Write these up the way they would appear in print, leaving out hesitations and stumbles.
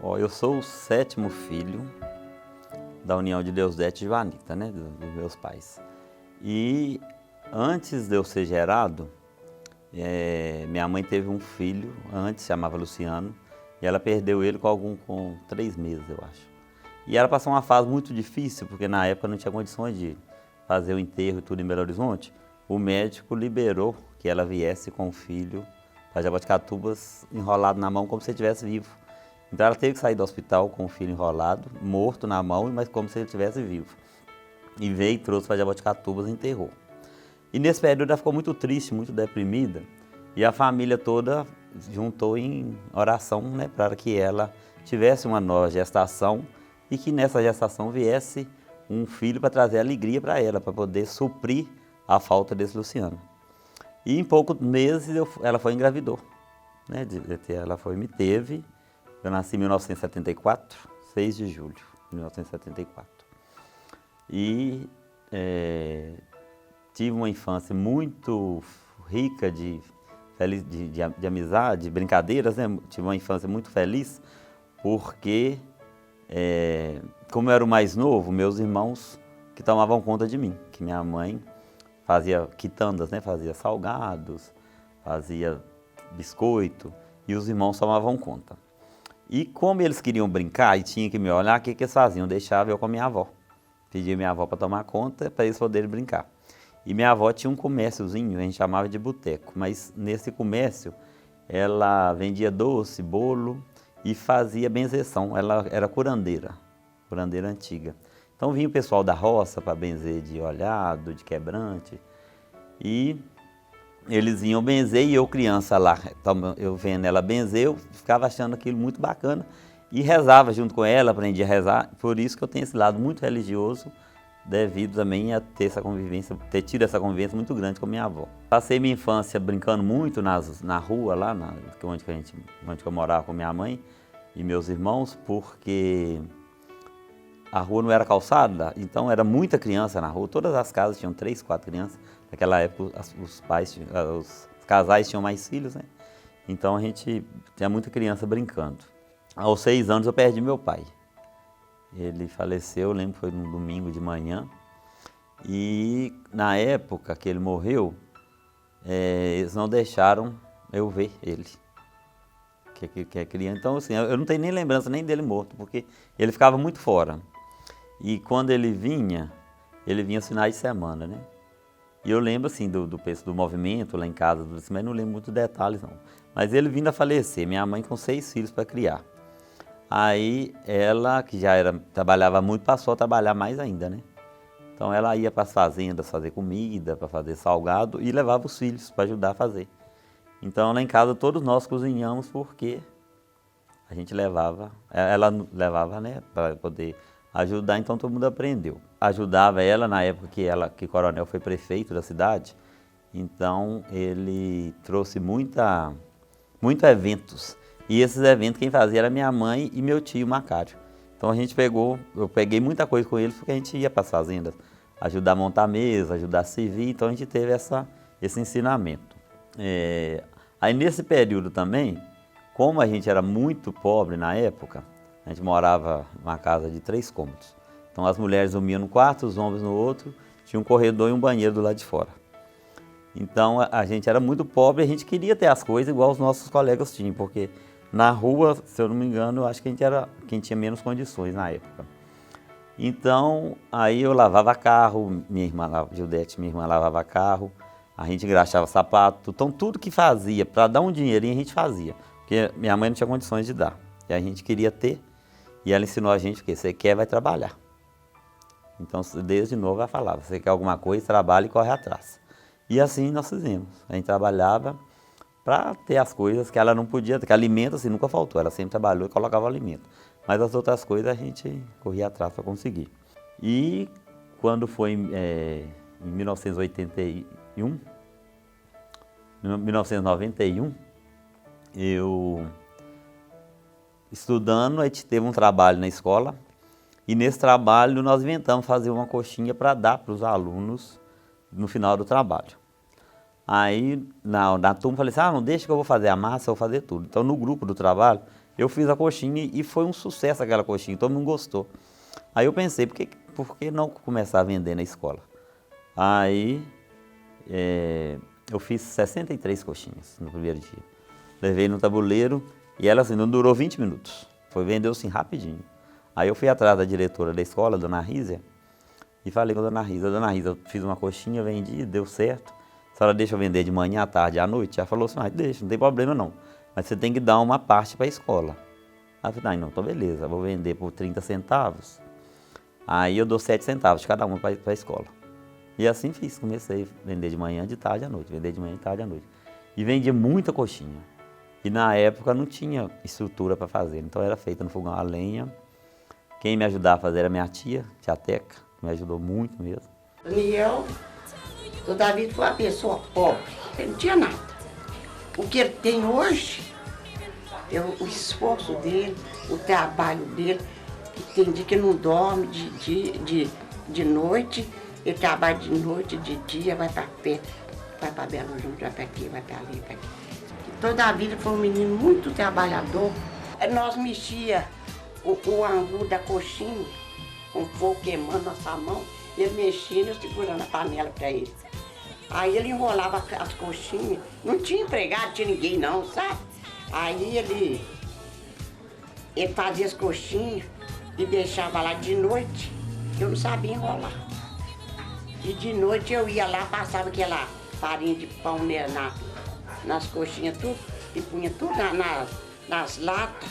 Ó, eu sou o sétimo filho da união de Deusdete e Joanita, né, dos meus pais. E antes de eu ser gerado, minha mãe teve um filho, antes chamava Luciano, e ela perdeu ele com 3 meses, eu acho. E ela passou uma fase muito difícil, porque na época não tinha condições de fazer o enterro e tudo em Belo Horizonte. O médico liberou que ela viesse com o filho para Jaboticatubas enrolado na mão como se ele estivesse vivo. Então ela teve que sair do hospital com o filho enrolado, morto na mão, mas como se ele estivesse vivo. E veio e trouxe para Jaboticatubas e enterrou. E nesse período ela ficou muito triste, muito deprimida. E a família toda juntou em oração, né, para que ela tivesse uma nova gestação e que nessa gestação viesse um filho para trazer alegria para ela, para poder suprir a falta desse Luciano. E em poucos meses ela foi engravidou. Né, ela me teve. Eu nasci em 1974, 6 de julho de 1974. E tive uma infância muito rica de amizade, de brincadeiras, né? Tive uma infância muito feliz, porque, como eu era o mais novo, meus irmãos que tomavam conta de mim, que minha mãe fazia quitandas, né? Fazia salgados, fazia biscoito, e os irmãos tomavam conta. E como eles queriam brincar e tinham que me olhar, o que eles faziam? Deixavam eu com a minha avó. Pedia minha avó para tomar conta, para eles poderem brincar. E minha avó tinha um comérciozinho, a gente chamava de boteco, mas nesse comércio ela vendia doce, bolo e fazia benzeção. Ela era curandeira antiga. Então vinha o pessoal da roça para benzer de olhado, de quebrante, e eles iam benzer e eu, criança lá, eu vendo ela benzer, eu ficava achando aquilo muito bacana e rezava junto com ela, aprendi a rezar. Por isso que eu tenho esse lado muito religioso, devido também a ter tido essa convivência muito grande com minha avó. Passei minha infância brincando muito na rua, lá onde eu morava com minha mãe e meus irmãos, porque a rua não era calçada, então era muita criança na rua. Todas as casas tinham 3, 4 crianças. Naquela época os casais tinham mais filhos, né? Então a gente tinha muita criança brincando. Aos 6 anos eu perdi meu pai. Ele faleceu, eu lembro que foi num domingo de manhã. E na época que ele morreu, eles não deixaram eu ver ele, que é criança. Então assim, eu não tenho nem lembrança nem dele morto, porque ele ficava muito fora. E quando ele vinha aos finais de semana, né? E eu lembro assim do movimento lá em casa, mas não lembro muito detalhes não. Mas ele vindo a falecer, minha mãe com 6 filhos para criar. Aí ela, que trabalhava muito, passou a trabalhar mais ainda, né? Então ela ia para as fazendas fazer comida, para fazer salgado e levava os filhos para ajudar a fazer. Então lá em casa todos nós cozinhamos porque a gente ela levava, né, para poder ajudar, então todo mundo aprendeu. Ajudava ela na época que Coronel foi prefeito da cidade, então ele trouxe muitos eventos. E esses eventos quem fazia era minha mãe e meu tio Macário. Então eu peguei muita coisa com eles porque a gente ia para as fazendas, ajudar a montar a mesa, ajudar a servir, então a gente teve esse ensinamento. Aí nesse período também, como a gente era muito pobre na época, a gente morava numa casa de 3 cômodos. Então as mulheres dormiam no quarto, os homens no outro, tinha um corredor e um banheiro do lado de fora. Então a gente era muito pobre e a gente queria ter as coisas igual os nossos colegas tinham, porque na rua, se eu não me engano, eu acho que a gente era quem tinha menos condições na época. Então aí eu lavava carro, Gildete, minha irmã lavava carro, a gente engraxava sapato, então tudo que fazia para dar um dinheirinho a gente fazia, porque minha mãe não tinha condições de dar, e a gente queria ter. E ela ensinou a gente que você quer, vai trabalhar. Então, desde novo, ela falava, você quer alguma coisa, trabalha e corre atrás. E assim nós fizemos. A gente trabalhava para ter as coisas que ela não podia ter, que alimento assim nunca faltou, ela sempre trabalhou e colocava o alimento. Mas as outras coisas a gente corria atrás para conseguir. E quando foi em 1991, eu estudando, a gente teve um trabalho na escola e nesse trabalho nós inventamos fazer uma coxinha para dar para os alunos no final do trabalho. Aí na turma eu falei assim, não deixa que eu vou fazer a massa, eu vou fazer tudo. Então no grupo do trabalho Eu fiz a coxinha e foi um sucesso aquela coxinha, todo mundo gostou. Aí eu pensei, por que não começar a vender na escola? Aí eu fiz 63 coxinhas no primeiro dia. Levei no tabuleiro e ela assim, não durou 20 minutos. Vendeu assim rapidinho. Aí eu fui atrás da diretora da escola, dona Rízia, e falei com a dona Rízia, eu fiz uma coxinha, vendi, deu certo. A senhora deixa eu vender de manhã, à tarde e à noite? Ela falou assim, deixa, não tem problema não. Mas você tem que dar uma parte para a escola. Aí eu falei, não, então beleza, vou vender por 30 centavos. Aí eu dou 7 centavos de cada uma para a escola. E assim fiz, comecei a vender de manhã, de tarde à noite, vender de manhã, de tarde à noite. E vendia muita coxinha. E na época não tinha estrutura para fazer, então era feita no fogão a lenha. Quem me ajudava a fazer era minha tia Teca, que me ajudou muito mesmo. Daniel, toda a vida foi uma pessoa pobre, ele não tinha nada. O que ele tem hoje é o esforço dele, o trabalho dele, que tem dia que não dorme de noite, ele trabalha de noite, de dia, vai para perto, vai para Belo Horizonte, vai para aqui, vai para ali, vai aqui. Toda a vida foi um menino muito trabalhador. Nós mexia o angu da coxinha, com o fogo queimando nossa mão, ele mexia e eu segurando a panela para ele. Aí ele enrolava as coxinhas, não tinha empregado, não tinha ninguém não, sabe? Aí ele fazia as coxinhas e deixava lá de noite, eu não sabia enrolar. E de noite eu ia lá, passava aquela farinha de pão nas coxinhas tudo, e punha tudo nas latas,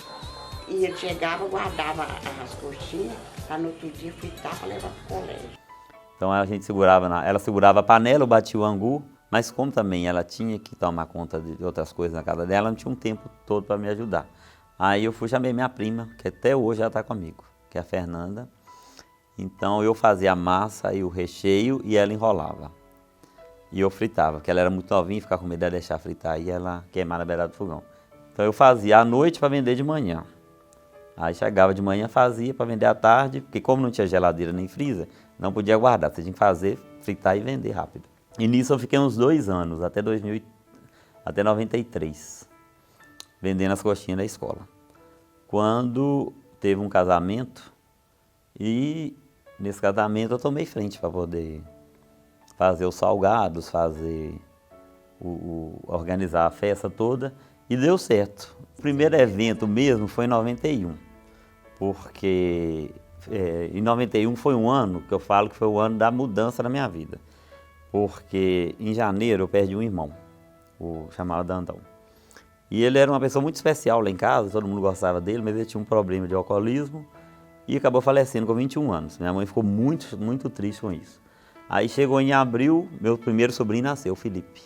e ele chegava, guardava as coxinhas, para no outro dia fritar para levar para o colégio. Então a gente ela segurava a panela, eu batia o angu, mas como também ela tinha que tomar conta de outras coisas na casa dela, não tinha um tempo todo para me ajudar. Aí eu chamei minha prima, que até hoje ela está comigo, que é a Fernanda. Então eu fazia a massa e o recheio e ela enrolava. E eu fritava, porque ela era muito novinha, ficava com medo de deixar fritar e ela queimar na beirada do fogão. Então eu fazia à noite para vender de manhã. Aí chegava de manhã, fazia para vender à tarde, porque como não tinha geladeira nem freezer, não podia guardar, você tinha que fazer, fritar e vender rápido. E nisso eu fiquei uns 2 anos, até 93, vendendo as coxinhas da escola. Quando teve um casamento, e nesse casamento eu tomei frente para poder fazer os salgados, organizar a festa toda, e deu certo. O primeiro evento mesmo foi em 91, porque em 91 foi um ano que eu falo que foi o ano da mudança na minha vida, porque em janeiro eu perdi um irmão, o chamado Dandão. E ele era uma pessoa muito especial lá em casa, todo mundo gostava dele, mas ele tinha um problema de alcoolismo e acabou falecendo com 21 anos. Minha mãe ficou muito, muito triste com isso. Aí chegou em abril, meu primeiro sobrinho nasceu, o Felipe.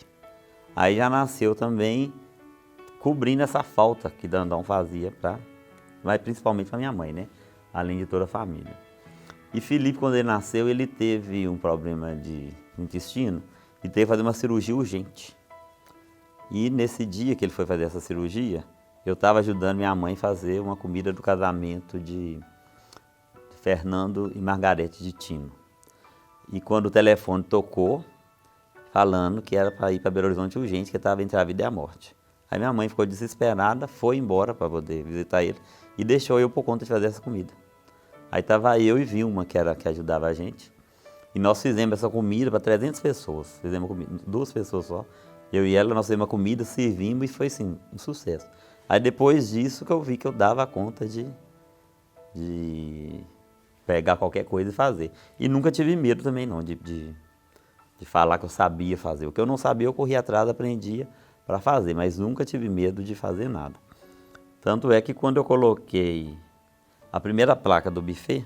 Aí já nasceu também cobrindo essa falta que Dandão fazia mas principalmente para minha mãe, né? Além de toda a família. E Felipe, quando ele nasceu, ele teve um problema de intestino e teve que fazer uma cirurgia urgente. E nesse dia que ele foi fazer essa cirurgia, eu estava ajudando minha mãe a fazer uma comida do casamento de Fernando e Margarete de Tino. E quando o telefone tocou, falando que era para ir para Belo Horizonte urgente, que estava entre a vida e a morte. Aí minha mãe ficou desesperada, foi embora para poder visitar ele e deixou eu por conta de fazer essa comida. Aí estava eu e Vilma, que ajudava a gente, e nós fizemos essa comida para 300 pessoas. Fizemos 2 pessoas só. Eu e ela, nós fizemos uma comida, servimos e foi assim, um sucesso. Aí depois disso que eu vi que eu dava conta de pegar qualquer coisa e fazer. E nunca tive medo também não, de falar que eu sabia fazer. O que eu não sabia, eu corria atrás, aprendia para fazer, mas nunca tive medo de fazer nada. Tanto é que quando eu coloquei a primeira placa do buffet,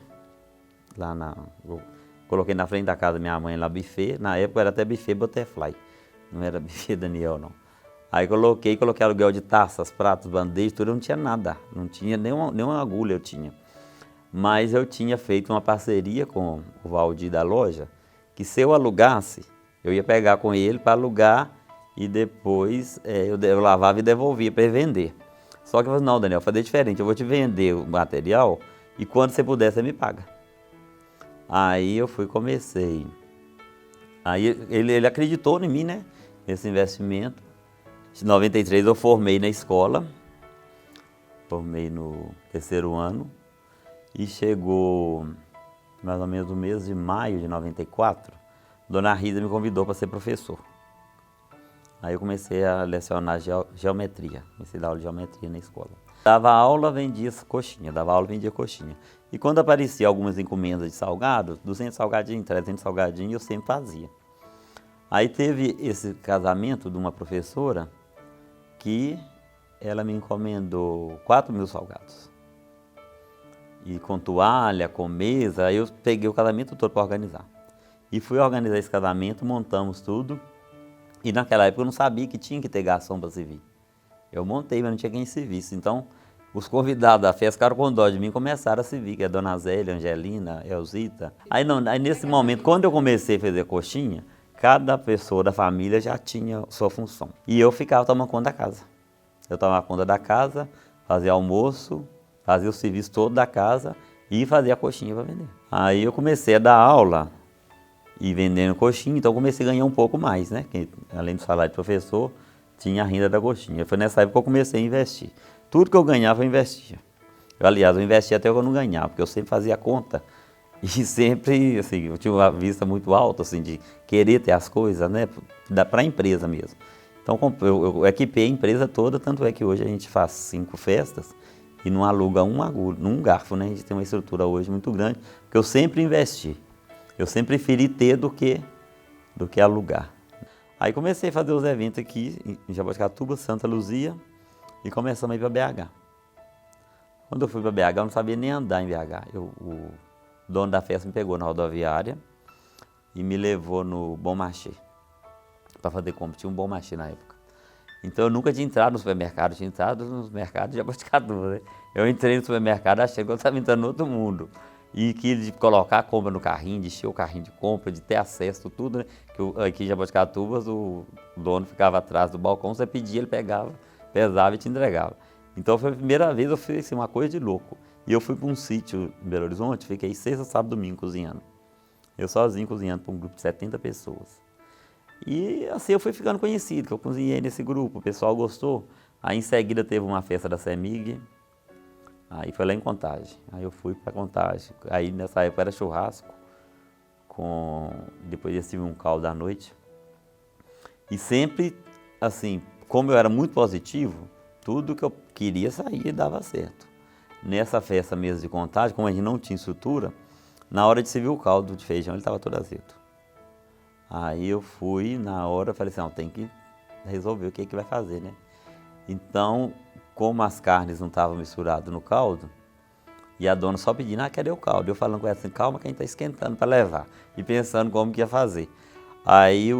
eu coloquei na frente da casa da minha mãe lá, buffet, na época era até buffet Butterfly, não era buffet Daniel não. Aí coloquei aluguel de taças, pratos, bandejas, tudo, eu não tinha nada, não tinha nenhuma agulha eu tinha. Mas eu tinha feito uma parceria com o Valdir da loja, que se eu alugasse, eu ia pegar com ele para alugar e depois eu lavava e devolvia para ele vender. Só que eu falei, não, Daniel, fazer diferente, eu vou te vender o material e quando você puder, você me paga. Aí eu comecei. Aí ele acreditou em mim, né, nesse investimento. Em 93 eu formei na escola, Formei no 3º ano e chegou mais ou menos no mês de maio de 94, Dona Rita me convidou para ser professor. Aí eu comecei a lecionar geometria, comecei a dar aula de geometria na escola. Dava aula, vendia coxinha, dava aula, vendia coxinha. E quando aparecia algumas encomendas de salgado, 200 salgadinhos, 300 salgadinhos, eu sempre fazia. Aí teve esse casamento de uma professora que ela me encomendou 4.000 salgados. E com toalha, com mesa, aí eu peguei o casamento todo para organizar. E fui organizar esse casamento, montamos tudo. E naquela época eu não sabia que tinha que ter garçom para servir. Eu montei, mas não tinha quem servisse. Então, os convidados da festa ficaram com dó de mim e começaram a servir, que é a Dona Zélia, Angelina, Elzita. Aí nesse momento, quando eu comecei a fazer coxinha, cada pessoa da família já tinha sua função. E eu ficava tomando conta da casa. Eu tomava conta da casa, fazia almoço, fazia o serviço todo da casa e fazia a coxinha para vender. Aí eu comecei a dar aula e vendendo coxinha, então eu comecei a ganhar um pouco mais, né? Porque, além do salário de professor, tinha a renda da coxinha. Foi nessa época que eu comecei a investir. Tudo que eu ganhava, eu investia. Aliás, eu investia até que eu não ganhava, porque eu sempre fazia conta. E sempre, assim, eu tinha uma vista muito alta, assim, de querer ter as coisas, né? Para a empresa mesmo. Então, eu equipei a empresa toda, tanto é que hoje a gente faz 5 festas e não aluga um agulho, um garfo, né? A gente tem uma estrutura hoje muito grande, porque eu sempre investi. Eu sempre preferi ter do que alugar. Aí comecei a fazer os eventos aqui em Jaboticatuba, Santa Luzia, e começamos a ir para BH. Quando eu fui para BH, eu não sabia nem andar em BH. O dono da festa me pegou na rodoviária e me levou no Bom Marché para fazer compra. Tinha um Bom Marché na época. Então eu nunca tinha entrado no supermercado, tinha entrado nos mercados de Jaboticatuba, né? Eu entrei no supermercado achando que eu estava entrando no outro mundo. E que de colocar a compra no carrinho, de encher o carrinho de compra, de ter acesso, tudo, né? Que aqui em Jaboticatuba o dono ficava atrás do balcão, você pedia, ele pegava, pesava e te entregava. Então foi a primeira vez que eu fiz assim, uma coisa de louco. E eu fui para um sítio em Belo Horizonte, fiquei sexta, sábado, domingo cozinhando. Eu sozinho cozinhando para um grupo de 70 pessoas. E assim eu fui ficando conhecido, que eu cozinhei nesse grupo, o pessoal gostou. Aí em seguida teve uma festa da CEMIG, aí foi lá em Contagem. Aí eu fui para Contagem. Aí nessa época era churrasco, depois eu tive um caldo à noite. E sempre, assim, como eu era muito positivo, tudo que eu queria sair e dava certo. Nessa festa mesmo de Contagem, como a gente não tinha estrutura, na hora de servir o caldo de feijão ele estava todo azedo. Aí eu fui, na hora, falei assim, não, tem que resolver o que vai fazer, né? Então, como as carnes não estavam misturadas no caldo, e a dona só pedindo, cadê o caldo? Eu falando com ela assim, calma que a gente está esquentando para levar. E pensando como que ia fazer. Aí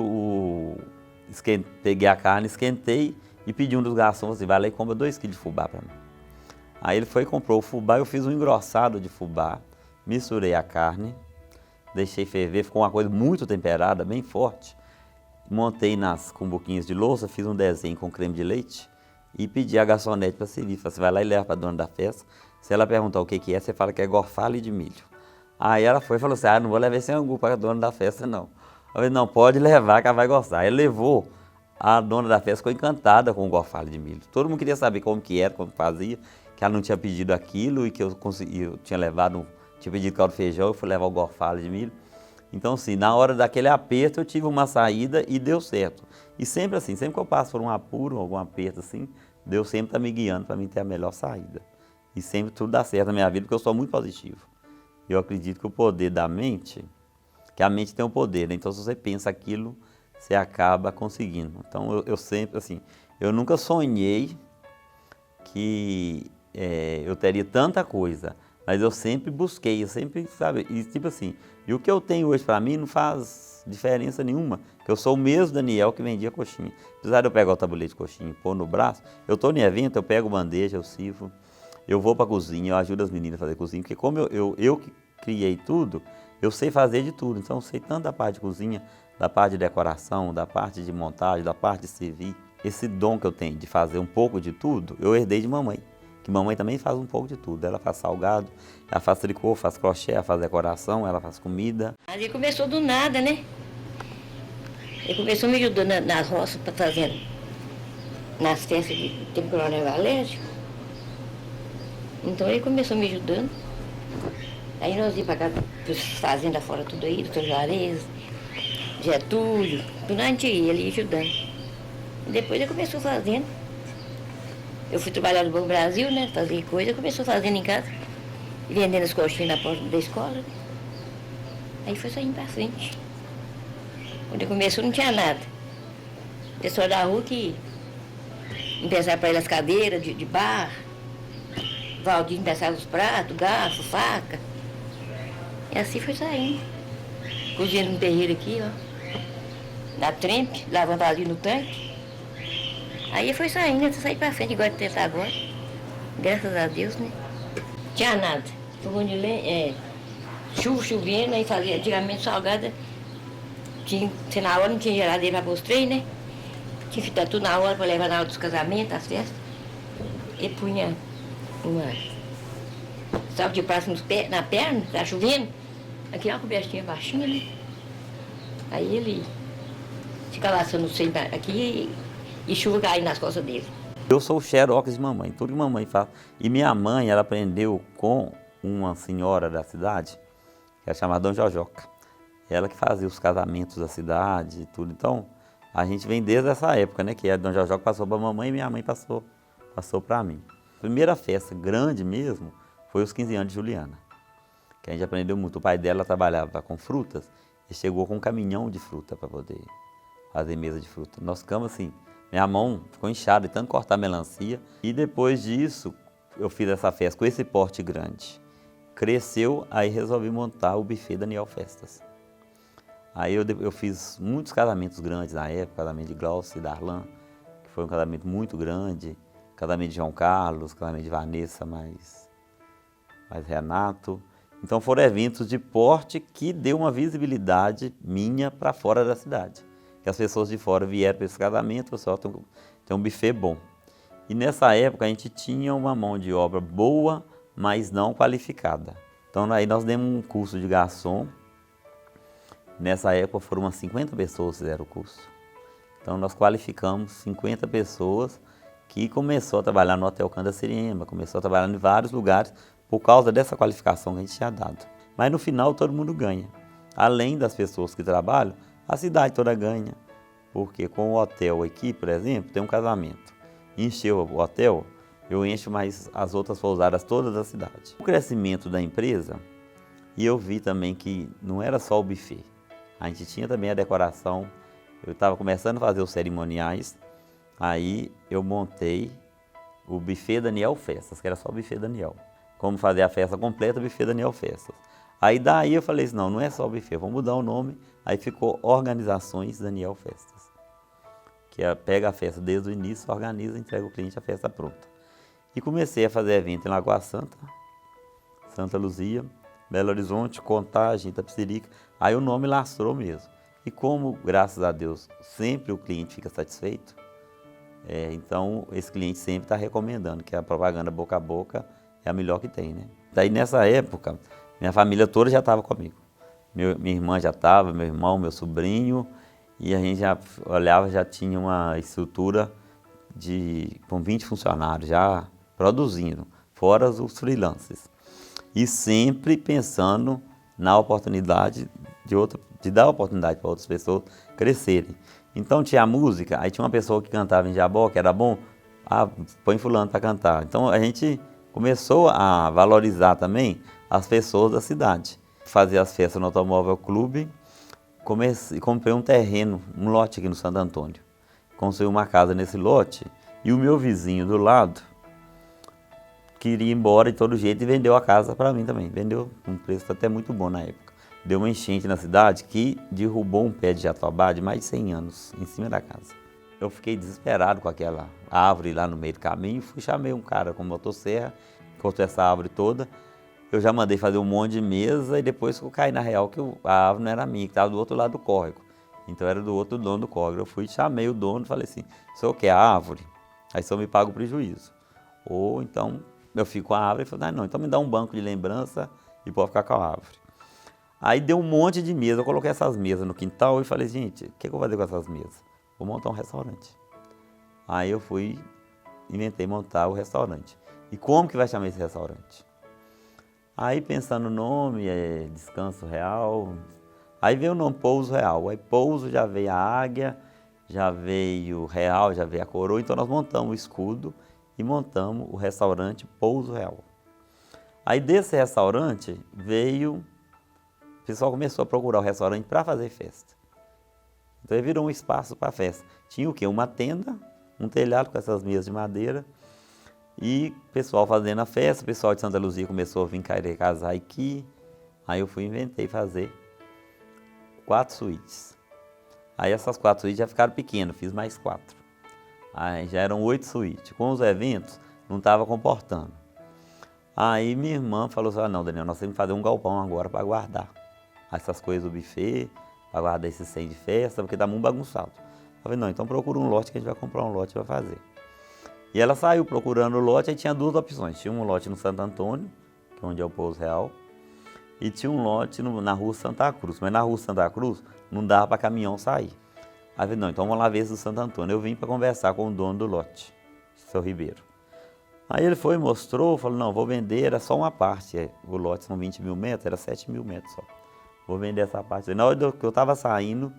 peguei a carne, esquentei e pedi um dos garçons assim, vai lá e compra 2 kg de fubá para mim. Aí ele foi e comprou o fubá, eu fiz um engrossado de fubá, misturei a carne, deixei ferver, ficou uma coisa muito temperada, bem forte. Montei nas cumbuquinhas de louça, fiz um desenho com creme de leite e pedi a garçonete para servir. Falei, você vai lá e leva para a dona da festa. Se ela perguntar o que é, você fala que é gorfale de milho. Aí ela foi e falou assim, não vou levar esse angu para a dona da festa, não. Eu falei, não, pode levar que ela vai gostar. Aí levou, a dona da festa ficou encantada com o gorfale de milho. Todo mundo queria saber como que era, como fazia, que ela não tinha pedido aquilo e que eu tinha levado, tinha pedido caldo de feijão, eu fui levar o gorfale de milho. Então, assim, na hora daquele aperto, eu tive uma saída e deu certo. E sempre assim, sempre que eu passo por um apuro, algum aperto assim, Deus sempre está me guiando para mim ter a melhor saída. E sempre tudo dá certo na minha vida, porque eu sou muito positivo. Eu acredito que o poder da mente, que a mente tem o poder, né? Então, se você pensa aquilo, você acaba conseguindo. Então, eu sempre, assim, eu nunca sonhei que eu teria tanta coisa, mas eu sempre busquei, eu sempre, sabe, e tipo assim, e o que eu tenho hoje para mim não faz diferença nenhuma, que eu sou o mesmo Daniel que vendia coxinha. Apesar de eu pegar o tabuleiro de coxinha e pôr no braço, eu estou em evento, eu pego bandeja, eu sirvo, eu vou para a cozinha, eu ajudo as meninas a fazer cozinha, porque como eu que criei tudo, eu sei fazer de tudo, então eu sei tanto da parte de cozinha, da parte de decoração, da parte de montagem, da parte de servir. Esse dom que eu tenho de fazer um pouco de tudo, eu herdei de mamãe. Que mamãe também faz um pouco de tudo. Ela faz salgado, ela faz tricô, faz crochê, ela faz decoração, ela faz comida. Ele começou do nada, né? Ele começou me ajudando nas roças, fazendo nas festas de tempo coronel alérgico. Então ele começou me ajudando. Aí nós íamos para casa, para fazendas fora tudo aí, Doutor Juarez, Getúlio, tudo a gente ia ali ajudando. E depois ele começou fazendo. Eu fui trabalhar no Banco Brasil, né? Fazer coisa, começou fazendo em casa. E vendendo as coxinhas na porta da escola. Né? Aí foi saindo para frente. Quando começou não tinha nada. O pessoal da rua que empeçava para ele as cadeiras de bar, Valdir empeçava os pratos, garfo, faca. E assim foi saindo. Cozinhando no terreiro aqui, ó. Na trempe, lavando vazio no tanque. Aí foi saindo, até sair para frente, igual de tentar agora. Graças a Deus, né? Tinha nada. Fogão de lenha, chuva chovendo, aí fazia antigamente salgada. Tinha na hora, não tinha geladeira para pôr os trem, né? Tinha que ficar tudo na hora para levar na hora dos casamentos, as festas. E punha uma salva de prato na perna, tá chovendo. Aqui é uma cobertinha baixinha, né? Aí ele fica laçando o seio aqui e chuva caindo nas costas dele. Eu sou o xerox de mamãe, tudo que mamãe faz. E minha mãe, ela aprendeu com uma senhora da cidade, que é chamada Dona Jojoca. Ela que fazia os casamentos da cidade e tudo. Então, a gente vem desde essa época, né? Que a Dona Jojoca passou para a mamãe e minha mãe passou para mim. A primeira festa grande mesmo foi os 15 anos de Juliana, que a gente aprendeu muito. O pai dela trabalhava com frutas e chegou com um caminhão de fruta para poder fazer mesa de fruta. Nós ficamos assim, minha mão ficou inchada de tanto cortar melancia. E depois disso, eu fiz essa festa com esse porte grande. Cresceu, aí resolvi montar o buffet Daniel Festas. Aí eu fiz muitos casamentos grandes na época, casamento de Glaucia e Darlan, que foi um casamento muito grande, casamento de João Carlos, casamento de Vanessa, mais Renato. Então foram eventos de porte que deu uma visibilidade minha para fora da cidade. Que as pessoas de fora vieram para esse casamento, o pessoal tem um buffet bom. E nessa época a gente tinha uma mão de obra boa, mas não qualificada. Então aí nós demos um curso de garçom. Nessa época foram umas 50 pessoas que fizeram o curso. Então nós qualificamos 50 pessoas que começou a trabalhar no Hotel Candaciriema, começou a trabalhar em vários lugares por causa dessa qualificação que a gente tinha dado. Mas no final todo mundo ganha. Além das pessoas que trabalham, a cidade toda ganha. Porque com o hotel aqui, por exemplo, tem um casamento. Encheu o hotel, eu encho mais as outras pousadas todas da cidade. O crescimento da empresa, e eu vi também que não era só o buffet. A gente tinha também a decoração. Eu estava começando a fazer os cerimoniais, aí eu montei o buffet Daniel Festas, que era só o buffet Daniel. Como fazer a festa completa, buffet Daniel Festas. Aí daí eu falei assim, não é só o buffet, vamos mudar o nome. Aí ficou Organizações Daniel Festas. Que pega a festa desde o início, organiza e entrega o cliente a festa pronta. E comecei a fazer evento em Lagoa Santa, Santa Luzia, Belo Horizonte, Contagem, Itapecerica. Aí o nome lastrou mesmo. E como, graças a Deus, sempre o cliente fica satisfeito, então esse cliente sempre está recomendando, que a propaganda boca a boca é a melhor que tem, né? Daí nessa época, minha família toda já estava comigo. Minha irmã já estava, meu irmão, meu sobrinho, e a gente já olhava, já tinha uma estrutura com 20 funcionários já produzindo, fora os freelancers. E sempre pensando na oportunidade de dar oportunidade para outras pessoas crescerem. Então tinha a música, aí tinha uma pessoa que cantava em Jabó, que era bom, põe fulano para cantar. Então a gente começou a valorizar também as pessoas da cidade. Fazer as festas no Automóvel Clube, comprei um terreno, um lote aqui no Santo Antônio. Construí uma casa nesse lote e o meu vizinho do lado queria ir embora de todo jeito e vendeu a casa para mim também. Vendeu um preço até muito bom na época. Deu uma enchente na cidade que derrubou um pé de jatobá de mais de 100 anos em cima da casa. Eu fiquei desesperado com aquela árvore lá no meio do caminho, chamei um cara com motosserra, cortou essa árvore toda. Eu já mandei fazer um monte de mesa e depois eu caí na real que a árvore não era minha, que estava do outro lado do córrego. Então era do outro dono do córrego. Eu fui, chamei o dono e falei assim, o senhor quer a árvore? Aí o senhor me paga o prejuízo. Ou então eu fico com a árvore e falei, não, então me dá um banco de lembrança e pode ficar com a árvore. Aí deu um monte de mesa, eu coloquei essas mesas no quintal e falei, gente, o que eu vou fazer com essas mesas? Vou montar um restaurante. Aí eu inventei montar o restaurante. E como que vai chamar esse restaurante? Aí pensando no nome, Descanso Real. Aí veio o nome Pouso Real. Aí Pouso já veio a águia, já veio o real, já veio a coroa. Então nós montamos o escudo e montamos o restaurante Pouso Real. Aí desse restaurante veio, o pessoal começou a procurar o restaurante para fazer festa. Então ele virou um espaço para festa. Tinha o quê? Uma tenda, um telhado com essas mesas de madeira. E o pessoal fazendo a festa, o pessoal de Santa Luzia começou a vir querer casar aqui. Aí eu inventei fazer 4 suítes. Aí essas 4 suítes já ficaram pequenas, fiz mais 4. Aí já eram 8 suítes. Com os eventos, não estava comportando. Aí minha irmã falou assim, não, Daniel, nós temos que fazer um galpão agora para guardar essas coisas do buffet, para guardar esses 100 de festa, porque está muito bagunçado. Eu falei, não, então procura um lote que a gente vai comprar um lote para fazer. E ela saiu procurando o lote, aí tinha 2 opções. Tinha um lote no Santo Antônio, que é onde é o Pouso Real, e tinha um lote na Rua Santa Cruz. Mas na Rua Santa Cruz não dava para caminhão sair. Aí eu falei, não, então vamos lá ver esse do Santo Antônio. Eu vim para conversar com o dono do lote, seu Ribeiro. Aí ele foi, mostrou, falou, não, vou vender, era só uma parte. O lote são 20 mil metros, era 7 mil metros só. Vou vender essa parte. Na hora que eu estava saindo,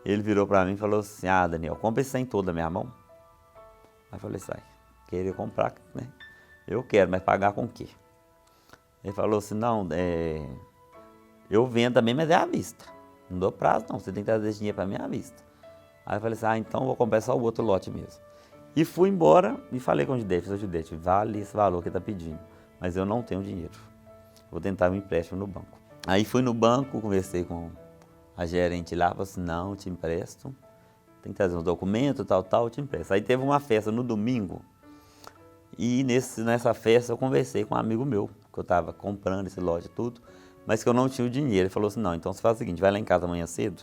ele virou para mim e falou assim, Daniel, compra esse 100 todo da minha mão. Aí eu falei, sai, querer comprar, né? Eu quero, mas pagar com o quê? Ele falou assim, não, eu vendo também, mas é à vista. Não dou prazo não, você tem que trazer esse dinheiro para mim à vista. Aí eu falei assim, então eu vou comprar só o outro lote mesmo. E fui embora e falei com o Judete, vale esse valor que ele está pedindo, mas eu não tenho dinheiro. Vou tentar um empréstimo no banco. Aí fui no banco, conversei com a gerente lá, falou assim, não, eu te empresto. Tem que trazer uns documentos, tal, eu te empresto. Aí teve uma festa no domingo, e nessa festa eu conversei com um amigo meu, que eu estava comprando esse lote e tudo, mas que eu não tinha o dinheiro. Ele falou assim, não, então você faz o seguinte, vai lá em casa amanhã cedo,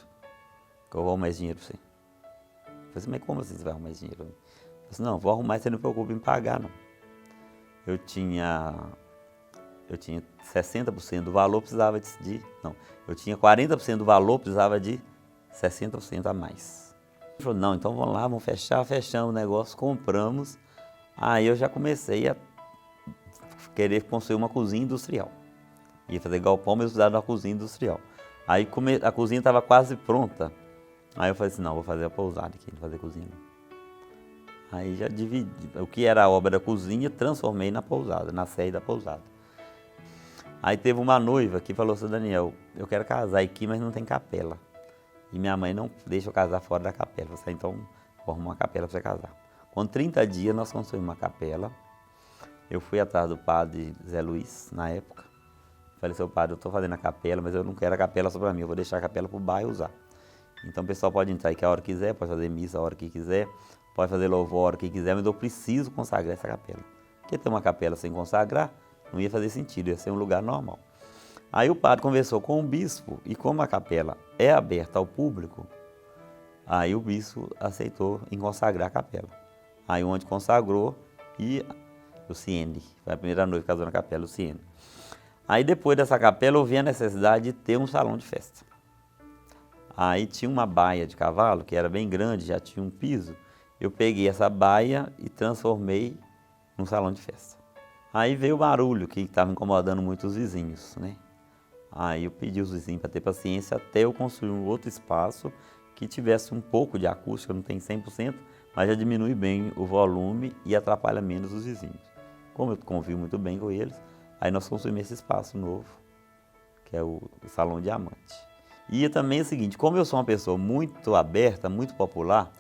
que eu vou arrumar mais dinheiro para você. Eu falei assim, mas como assim você vai arrumar mais dinheiro? Ele falou assim, não, vou arrumar, você não se preocupe em pagar, não. Eu tinha 60% do valor, precisava eu tinha 40% do valor, precisava de 60% a mais. Ele falou, não, então vamos lá, vamos fechar, fechamos o negócio, compramos. Aí eu já comecei a querer construir uma cozinha industrial. Ia fazer galpão, mas precisava de uma cozinha industrial. Aí a cozinha estava quase pronta. Aí eu falei assim, não, vou fazer a pousada aqui, não vou fazer cozinha não. Aí já dividi, o que era a obra da cozinha, transformei na pousada, na sede da pousada. Aí teve uma noiva que falou assim, Daniel, eu quero casar aqui, mas não tem capela. E minha mãe não deixa eu casar fora da capela. Eu falei, então vou arrumar uma capela para você casar. Com 30 dias nós construímos uma capela. Eu fui atrás do padre Zé Luiz, na época. Falei, seu padre, eu estou fazendo a capela, mas eu não quero a capela só para mim, eu vou deixar a capela para o bairro usar. Então o pessoal pode entrar aqui a hora que quiser, pode fazer missa a hora que quiser, pode fazer louvor a hora que quiser, mas eu preciso consagrar essa capela. Porque ter uma capela sem consagrar não ia fazer sentido, ia ser um lugar normal. Aí o padre conversou com o bispo, e como a capela é aberta ao público, aí o bispo aceitou em consagrar a capela. Aí onde consagrou, e Luciene, foi a primeira noiva que casou na capela, Luciene. Aí depois dessa capela eu vi a necessidade de ter um salão de festa. Aí tinha uma baia de cavalo, que era bem grande, já tinha um piso. Eu peguei essa baia e transformei num salão de festa. Aí veio o barulho, que estava incomodando muito os vizinhos, né? Aí eu pedi aos vizinhos para ter paciência até eu construir um outro espaço que tivesse um pouco de acústica, não tem 100%, mas já diminui bem o volume e atrapalha menos os vizinhos. Como eu convivo muito bem com eles, aí nós construímos esse espaço novo, que é o Salão Diamante. E também é o seguinte, como eu sou uma pessoa muito aberta, muito popular,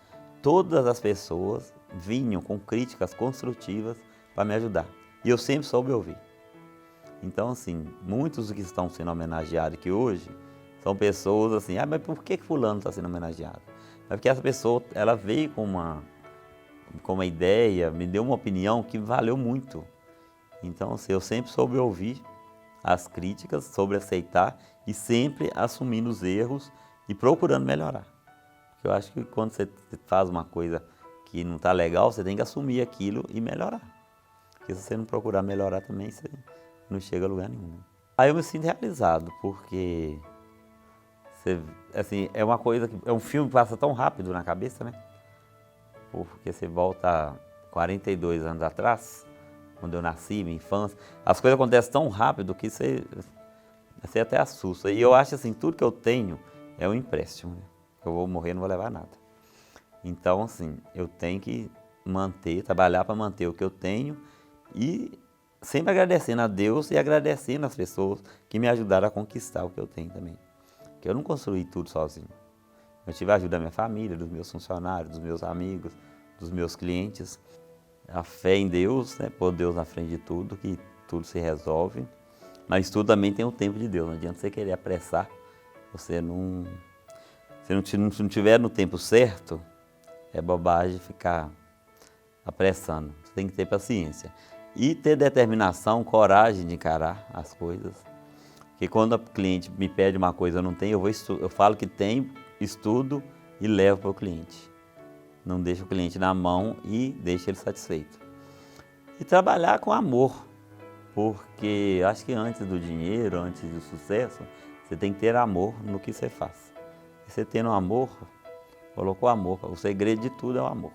todas as pessoas vinham com críticas construtivas para me ajudar. E eu sempre soube ouvir. Então, assim, muitos que estão sendo homenageados aqui hoje são pessoas assim, mas por que fulano está sendo homenageado? É porque essa pessoa, ela veio com uma ideia, me deu uma opinião que valeu muito. Então, assim, eu sempre soube ouvir as críticas, soube aceitar e sempre assumindo os erros e procurando melhorar. Porque eu acho que quando você faz uma coisa que não está legal, você tem que assumir aquilo e melhorar. Porque se você não procurar melhorar também, você não chega a lugar nenhum. Aí eu me sinto realizado, porque assim, é uma coisa que é um filme que passa tão rápido na cabeça, né? Porque você volta 42 anos atrás, quando eu nasci, minha infância. As coisas acontecem tão rápido que você até assusta. E eu acho assim, tudo que eu tenho é um empréstimo. Né? Eu vou morrer, não vou levar nada. Então, assim, eu tenho que trabalhar para manter o que eu tenho e sempre agradecendo a Deus e agradecendo as pessoas que me ajudaram a conquistar o que eu tenho também. Porque eu não construí tudo sozinho. Eu tive a ajuda da minha família, dos meus funcionários, dos meus amigos, dos meus clientes. A fé em Deus, né? Pôr Deus na frente de tudo, que tudo se resolve. Mas tudo também tem o tempo de Deus. Não adianta você querer apressar. Se não tiver no tempo certo, é bobagem ficar apressando. Você tem que ter paciência. E ter determinação, coragem de encarar as coisas. Porque quando o cliente me pede uma coisa e eu não tenho, eu falo que tem, estudo e levo para o cliente. Não deixo o cliente na mão e deixo ele satisfeito. E trabalhar com amor. Porque acho que antes do dinheiro, antes do sucesso, você tem que ter amor no que você faz. E você tendo amor, colocou amor. O segredo de tudo é o amor.